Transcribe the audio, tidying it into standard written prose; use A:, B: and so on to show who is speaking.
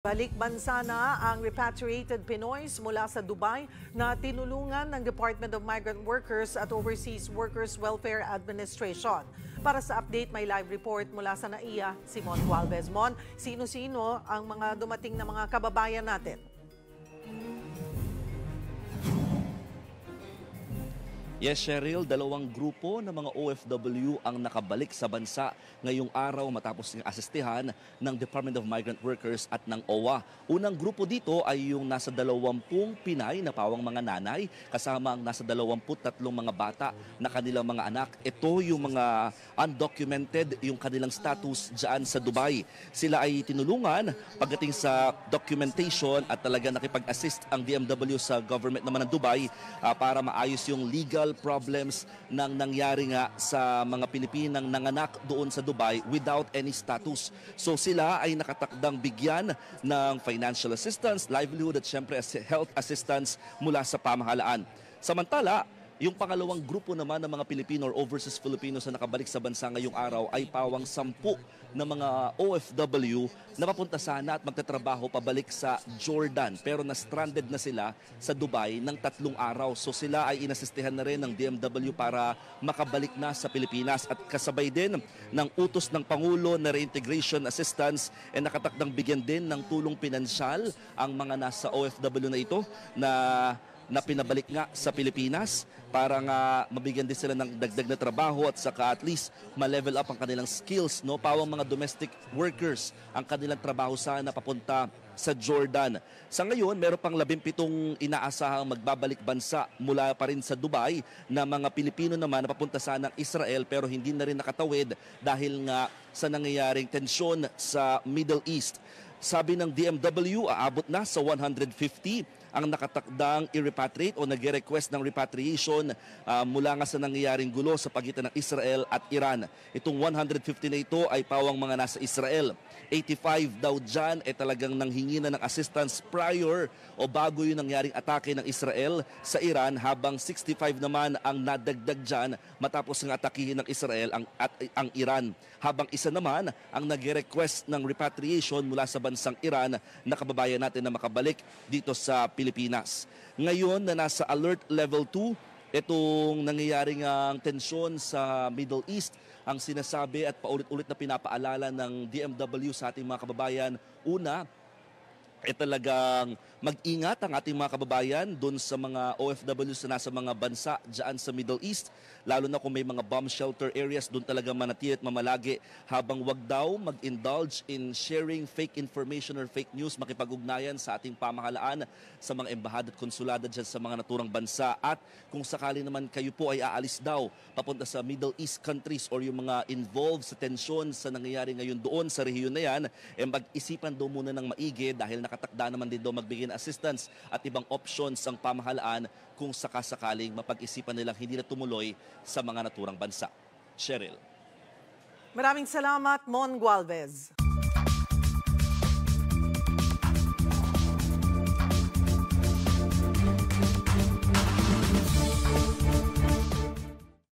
A: Balik bansa na ang repatriated Pinoys mula sa Dubai na tinulungan ng Department of Migrant Workers at Overseas Workers Welfare Administration. Para sa update, may live report mula sa NAIA, Simon Gualvez. Mon, sino-sino ang mga dumating na mga kababayan natin?
B: Yes, Cheryl, dalawang grupo ng mga OFW ang nakabalik sa bansa ngayong araw matapos ng asistehan ng Department of Migrant Workers at ng OWA. Unang grupo dito ay yung nasa 20 Pinay na pawang mga nanay kasama ang nasa 23 mga bata na kanilang mga anak. Ito yung mga undocumented, yung kanilang status dyan sa Dubai. Sila ay tinulungan pagdating sa documentation at talaga nakipag-assist ang DMW sa government naman ng Dubai para maayos yung legal problems nang nangyari nga sa mga Pilipinang nanganak doon sa Dubai without any status. So sila ay nakatakdang bigyan ng financial assistance, livelihood at syempre health assistance mula sa pamahalaan. Samantala, yung pangalawang grupo naman ng mga Pilipino or overseas Filipinos na nakabalik sa bansa ngayong araw ay pawang 10 na mga OFW na papunta sana at magtatrabaho pabalik sa Jordan. Pero na-stranded na sila sa Dubai ng 3 araw. So sila ay inasistihan na rin ng DMW para makabalik na sa Pilipinas. At kasabay din ng utos ng Pangulo na reintegration assistance ay nakatakdang bigyan din ng tulong pinansyal ang mga nasa OFW na ito na pinabalik nga sa Pilipinas para nga mabigyan din sila ng dagdag na trabaho at saka at least ma-level up ang kanilang skills. No? Pawang mga domestic workers ang kanilang trabaho sana papunta sa Jordan. Sa ngayon, meron pang 17 inaasahang magbabalik bansa mula pa rin sa Dubai na mga Pilipino naman na papunta sana ng Israel pero hindi na rin nakatawid dahil nga sa nangyayaring tensyon sa Middle East. Sabi ng DMW, aabot na sa 150 ang nakatakdang i-repatriate o nag-request ng repatriation mula nga sa nangyayaring gulo sa pagitan ng Israel at Iran. Itong 150 na ito ay pawang mga nasa Israel. 85 daw dyan ay talagang nanghingi na ng assistance prior o bago yung nangyaring atake ng Israel sa Iran, habang 65 naman ang nadagdag dyan matapos ng atakihin ng Israel ang Iran. Habang isa naman ang nag-request ng repatriation mula sa bansang Iran na kababayan natin na makabalik dito sa Pilipinas. Ngayon na nasa alert level 2, itong nangyayaring tensyon sa Middle East, ang sinasabi at paulit-ulit na pinapaalala ng DMW sa ating mga kababayan, una, talagang mag-ingat ang ating mga kababayan doon sa mga OFWs na nasa mga bansa dyan sa Middle East, lalo na kung may mga bomb shelter areas, doon talaga manatili at mamalagi, habang wag daw mag-indulge in sharing fake information or fake news, makipag-ugnayan sa ating pamahalaan sa mga embahada at konsulada dyan sa mga naturang bansa. At kung sakali naman kayo po ay aalis daw papunta sa Middle East countries or yung mga involved sa tensyon sa nangyayari ngayon doon sa rehiyon na yan, mag-isipan daw muna ng maigi dahil nakatakda naman din daw magbigay ng assistance at ibang options ang pamahalaan kung sakasakaling mapag-isipan nilang hindi na tumuloy sa mga naturang bansa. Cheryl.
A: Maraming salamat, Mon Gualvez.